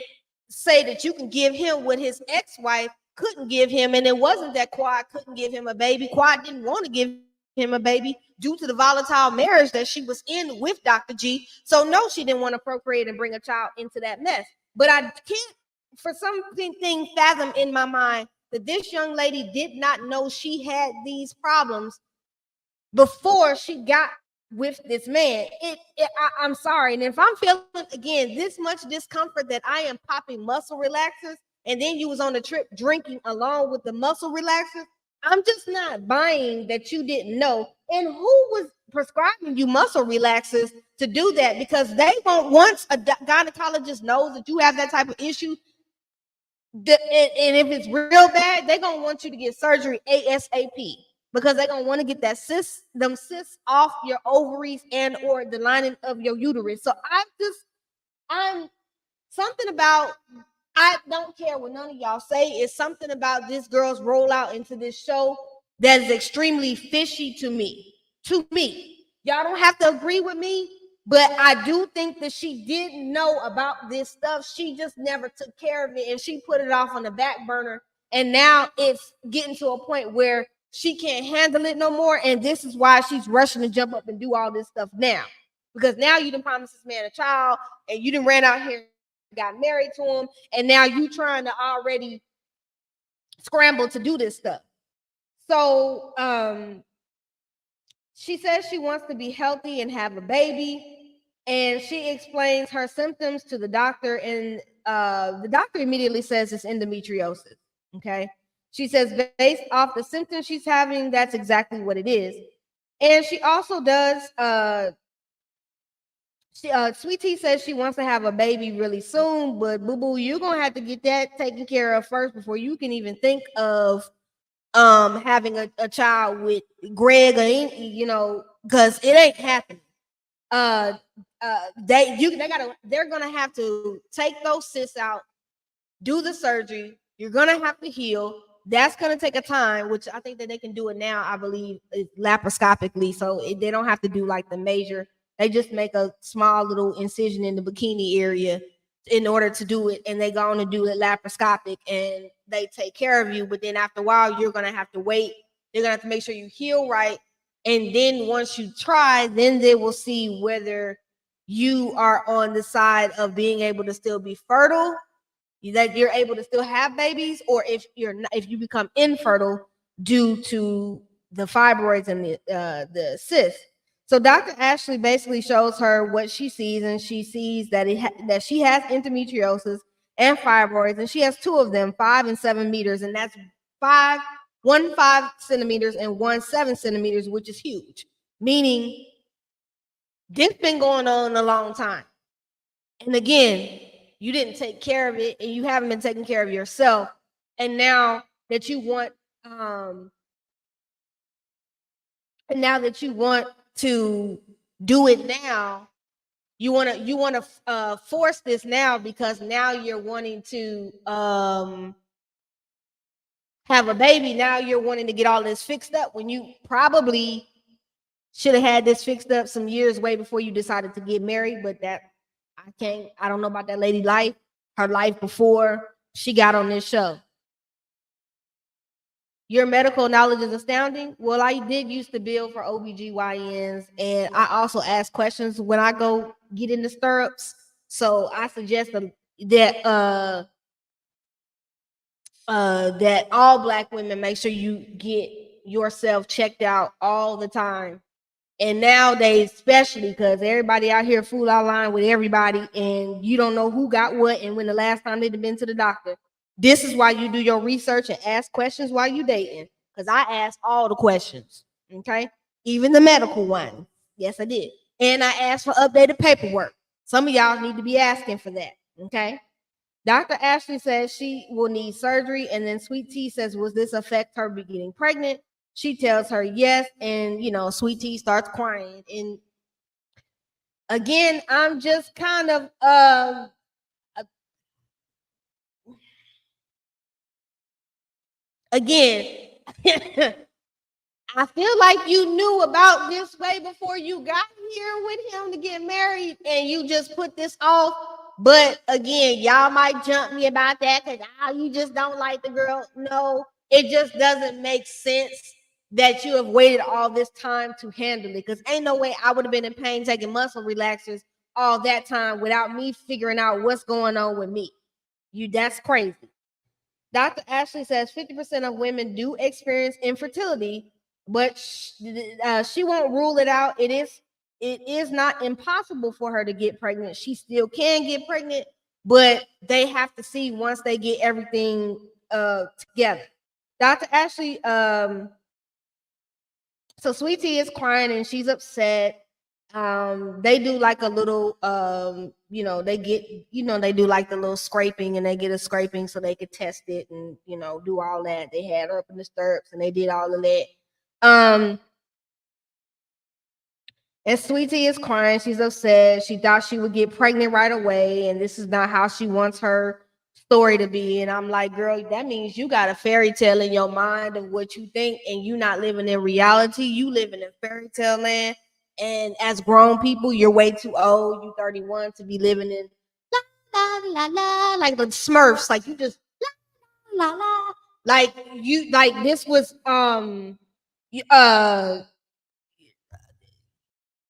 say that you can give him what his ex-wife couldn't give him. And it wasn't that Quad couldn't give him a baby. Quad didn't want to give him a baby due to the volatile marriage that she was in with Dr. G. So no, she didn't want to procreate and bring a child into that mess. But I can't for something fathom in my mind that this young lady did not know she had these problems before she got with this man. I'm sorry. And if I'm feeling again this much discomfort that I am popping muscle relaxers, and then you was on the trip drinking along with the muscle relaxers, I'm just not buying that you didn't know. And who was prescribing you muscle relaxers to do that? Because they won't, once a gynecologist knows that you have that type of issue, and if it's real bad, they're gonna want you to get surgery ASAP, because they're gonna want to get them cysts off your ovaries and or the lining of your uterus. So I'm something about, I don't care what none of y'all say. It's something about this girl's rollout into this show that is extremely fishy to me. Y'all don't have to agree with me, but I do think that she didn't know about this stuff. She just never took care of it, and she put it off on the back burner. And now it's getting to a point where she can't handle it no more. And this is why she's rushing to jump up and do all this stuff now. Because now you done promised this man a child, and you done ran out here, got married to him, and now you trying to already scramble to do this stuff. So she says she wants to be healthy and have a baby, and she explains her symptoms to the doctor, and the doctor immediately says it's endometriosis. Okay. She says based off the symptoms she's having, that's exactly what it is. And she also does Sweet Tea says she wants to have a baby really soon, but boo boo, you're gonna have to get that taken care of first before you can even think of having a child with Greg, or because it ain't happening. They're gonna have to take those cysts out, do the surgery. You're gonna have to heal. That's gonna take a time, which I think that they can do it now. I believe laparoscopically, so they don't have to do like the major. They just make a small little incision in the bikini area in order to do it, and they go on to do it laparoscopic, and they take care of you. But then after a while, you're gonna have to wait. They're gonna have to make sure you heal right, and then once you try, then they will see whether you are on the side of being able to still be fertile, that you're able to still have babies, or if you become infertile due to the fibroids and the cysts. So Dr. Ashley basically shows her what she sees, and she sees that that she has endometriosis and fibroids, and she has two of them, 5 and 7 meters, and that's 5 1 5 centimeters and 1 7 centimeters, which is huge. Meaning, this been going on a long time. And again, you didn't take care of it, and you haven't been taking care of yourself. And now that you want, to do it now, you want to force this now, because now you're wanting to have a baby. Now you're wanting to get all this fixed up when you probably should have had this fixed up some years way before you decided to get married. But that I don't know about that lady life, her life before she got on this show. Your medical knowledge is astounding. Well, I did used to bill for OBGYNs, and I also ask questions when I go get in the stirrups. So I suggest that that all Black women make sure you get yourself checked out all the time. And nowadays, especially, because everybody out here fool online with everybody, and you don't know who got what and when the last time they've been to the doctor. This is why you do your research and ask questions while you dating. Because I asked all the questions, okay? Even the medical one. Yes, I did. And I asked for updated paperwork. Some of y'all need to be asking for that, okay? Dr. Ashley says she will need surgery, and then Sweet Tea says, will this affect her getting pregnant? She tells her yes, and Sweet Tea starts crying. And again, I'm just kind of again, I feel like you knew about this way before you got here with him to get married, and you just put this off. But again, y'all might jump me about that because you just don't like the girl. No, it just doesn't make sense that you have waited all this time to handle it, because ain't no way I would have been in pain taking muscle relaxers all that time without me figuring out what's going on with me. That's crazy. Dr. Ashley says 50% of women do experience infertility, but she won't rule it out. It is not impossible for her to get pregnant. She still can get pregnant, but they have to see once they get everything together. Dr. Ashley, so Sweet Tea is crying and she's upset. They do like a little they get they do like the little scraping, and they get a scraping so they could test it and do all that. They had her up in the stirrups and they did all of that. And Sweet Tea is crying. She's upset. She thought she would get pregnant right away, and this is not how she wants her story to be. And I'm like, girl, that means you got a fairy tale in your mind of what you think, and you not living in reality. You living in fairy tale land. And as grown people, you're way too old. You 31 to be living in la la la la, like the Smurfs. Like you just la la la. Like you, like this was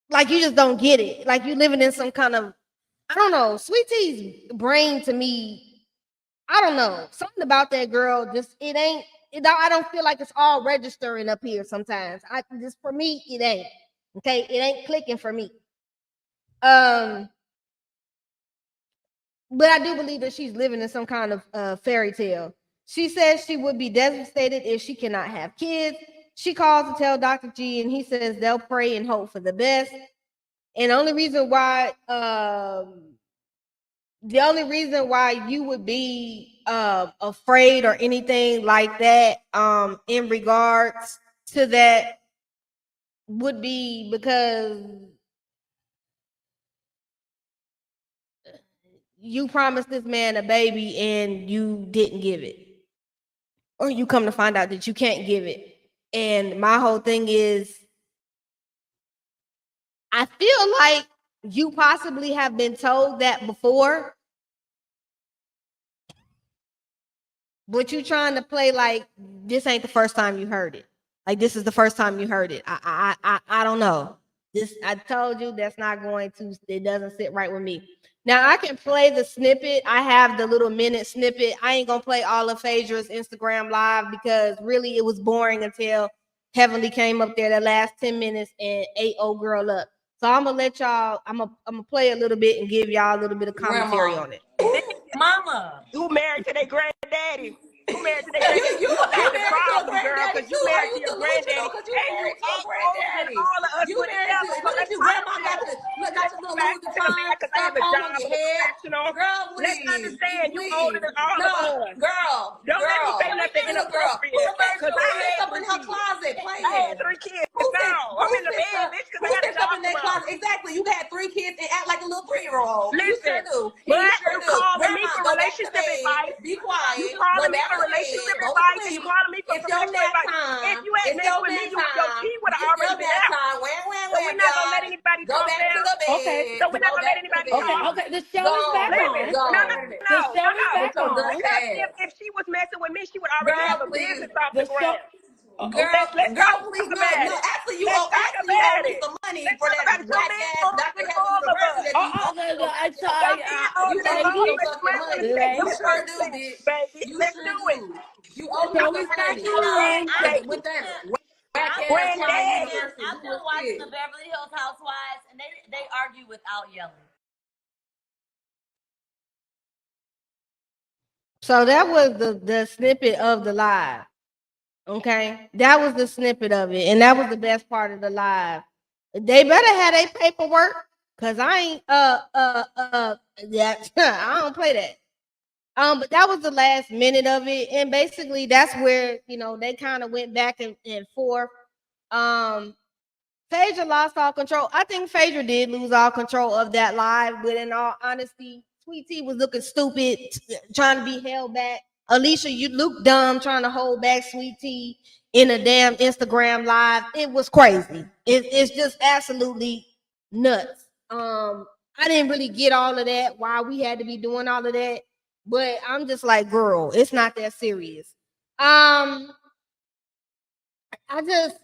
like you just don't get it. Like you living in some kind of, I don't know. Sweet Tea's brain to me, I don't know. Something about that girl, just I don't feel like it's all registering up here sometimes. Just for me, it ain't. Okay, it ain't clicking for me. But I do believe that she's living in some kind of fairy tale. She says she would be devastated if she cannot have kids. She calls to tell Dr. G, and he says they'll pray and hope for the best. And the only reason why you would be afraid or anything like that in regards to that would be because you promised this man a baby and you didn't give it, or you come to find out that you can't give it. And my whole thing is, I feel like you possibly have been told that before, but you trying to play like this ain't the first time you heard it. Like this is the first time you heard it. I don't know. I told you that's not going to. It doesn't sit right with me. Now I can play the snippet. I have the little minute snippet. I ain't gonna play all of Phaedra's Instagram live because really it was boring until Heavenly came up there that last 10 minutes and ate old girl up. So I'm gonna let y'all. I'm gonna play a little bit and give y'all a little bit of commentary on it. Mama, you married to their granddaddy. You married to their granddaddy. You got the problem, girl, because you married to your granddaddy. And you exposing all of us with each other. So let's understand. Let's go back to the man because I have a job. I'm a professional. Let's understand you older than all of us. Don't let me say nothing inappropriate. Because I had 3 kids. I had 3 kids. No, I'm in the bed, bitch, because I got a job tomorrow. Exactly. You had 3 kids and act like a little 3-year-old. Listen, you sure do. But you calling me for relationship advice. Be quiet. You calling me for relationship advice and you calling me for professional advice. If you had messed with me, your key would have already been out. So we're not going to let anybody talk now. Okay. So we're not going to let anybody talk. Okay. The show is back on. No. If she was messing with me, she would already have a business off the ground. Let's talk about it. Actually, you owe me some money for that black ass Dr. University. Let's do it. You owe me some money with that. I've been watching the Beverly Hills Housewives, and they argue without yelling. So that was the snippet of the live. Okay, that was the snippet of it, and that was the best part of the live. They better have their paperwork, cause I ain't that I don't play that. But that was the last minute of it, and basically that's where they kind of went back and forth. Phaedra lost all control. I think Phaedra did lose all control of that live, but in all honesty, Sweet Tea was looking stupid, trying to be held back. Alicia, you look dumb trying to hold back Sweet Tea in a damn Instagram live. It was crazy. It's just absolutely nuts. I didn't really get all of that, why we had to be doing all of that, but I'm just like, girl, it's not that serious. I just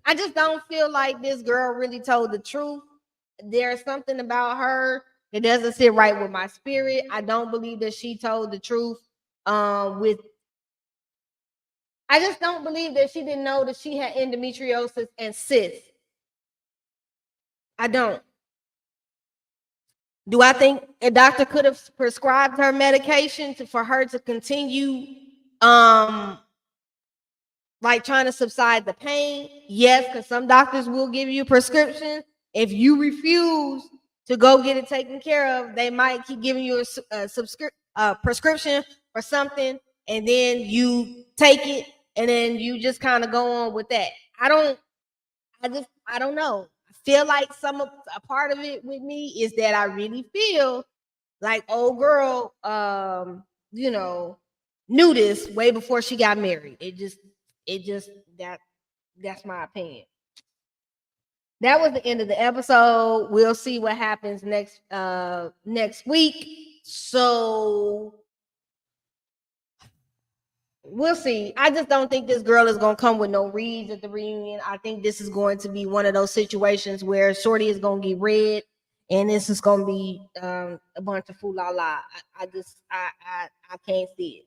I just don't feel like this girl really told the truth. There's something about her that doesn't sit right with my spirit. I don't believe that she told the truth. I just don't believe that she didn't know that she had endometriosis and cysts. I don't. Do I think a doctor could have prescribed her medication for her to continue like trying to subside the pain? Yes, because some doctors will give you a prescription. If you refuse to go get it taken care of, they might keep giving you a prescription for something, and then you take it, and then you just kind of go on with that. I don't know. I feel like a part of it with me is that I really feel like old girl, knew this way before she got married. That's my opinion. That was the end of the episode. We'll see what happens next week. So we'll see. I just don't think this girl is gonna come with no reads at the reunion. I think this is going to be one of those situations where Shorty is gonna get red, and this is gonna be a bunch of fool-la-la. I can't see it.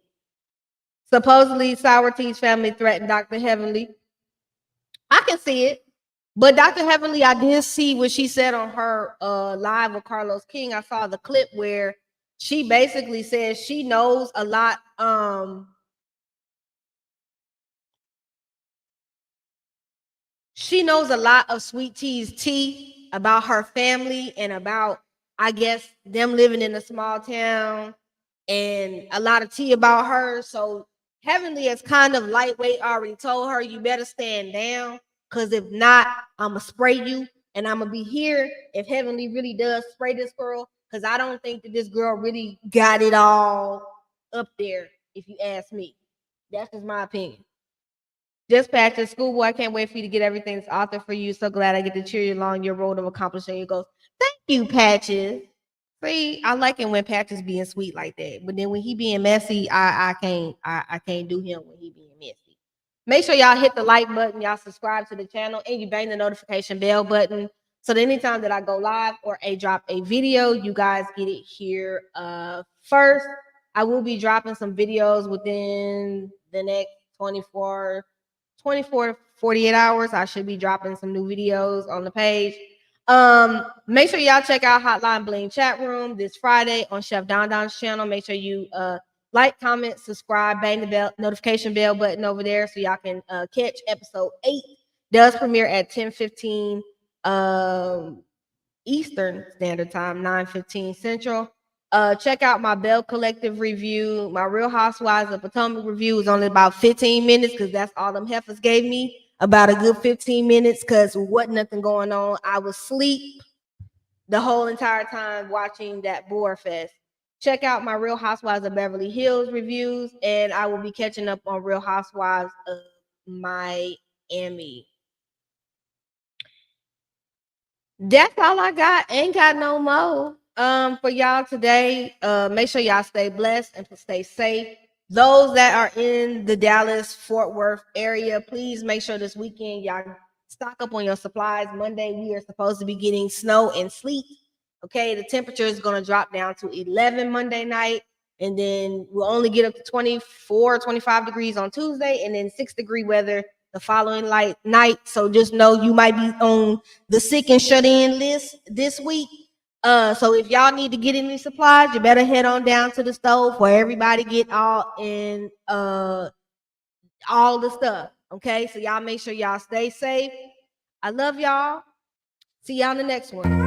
Supposedly, Sour Tea's family threatened Dr. Heavenly. I can see it. But Dr. Heavenly, I did see what she said on her live with Carlos King. I saw the clip where she basically says she knows a lot. She knows a lot of Sweet Tea's tea about her family and about, I guess, them living in a small town, and a lot of tea about her. So Heavenly has kind of lightweight already told her, you better stand down, because if not, I'm going to spray you, and I'm going to be here if Heavenly really does spray this girl, because I don't think that this girl really got it all up there, if you ask me. That's just my opinion. Just Patches, Schoolboy, I can't wait for you to get everything that's author for you. So glad I get to cheer you along your road of accomplishing your goals. Thank you, Patches. See, I like it when Patches being sweet like that. But then when he being messy, I can't do him when he being messy. Make sure y'all hit the like button, y'all subscribe to the channel, and you bang the notification bell button. So that anytime that I go live or drop a video, you guys get it here first. I will be dropping some videos within the next 24 to 48 hours. I should be dropping some new videos on the page. Make sure y'all check out Hotline Bling chat room this Friday on Chef Don Don's channel. Make sure you like, comment, subscribe, bang the bell notification bell button over there so y'all can catch episode 8. Does premiere at 10:15 Eastern Standard Time, 9:15 Central. Check out my Bell Collective review. My Real Housewives of Potomac review is only about 15 minutes because that's all them heifers gave me. About a good 15 minutes because wasn't nothing going on. I was asleep the whole entire time watching that boar fest. Check out my Real Housewives of Beverly Hills reviews, and I will be catching up on Real Housewives of Miami. That's all I got. Ain't got no more for y'all today. Make sure y'all stay blessed and stay safe. Those that are in the Dallas Fort Worth area, please make sure this weekend y'all stock up on your supplies. Monday we are supposed to be getting snow and sleet. Okay, the temperature is going to drop down to 11 Monday night, and then we'll only get up to 24 25 degrees on Tuesday, and then 6-degree weather the following night. So just know you might be on the sick and shut in list this week. So if y'all need to get any supplies, you better head on down to the stove where everybody get all in all the stuff. Okay, so y'all make sure y'all stay safe. I love y'all. See y'all in the next one.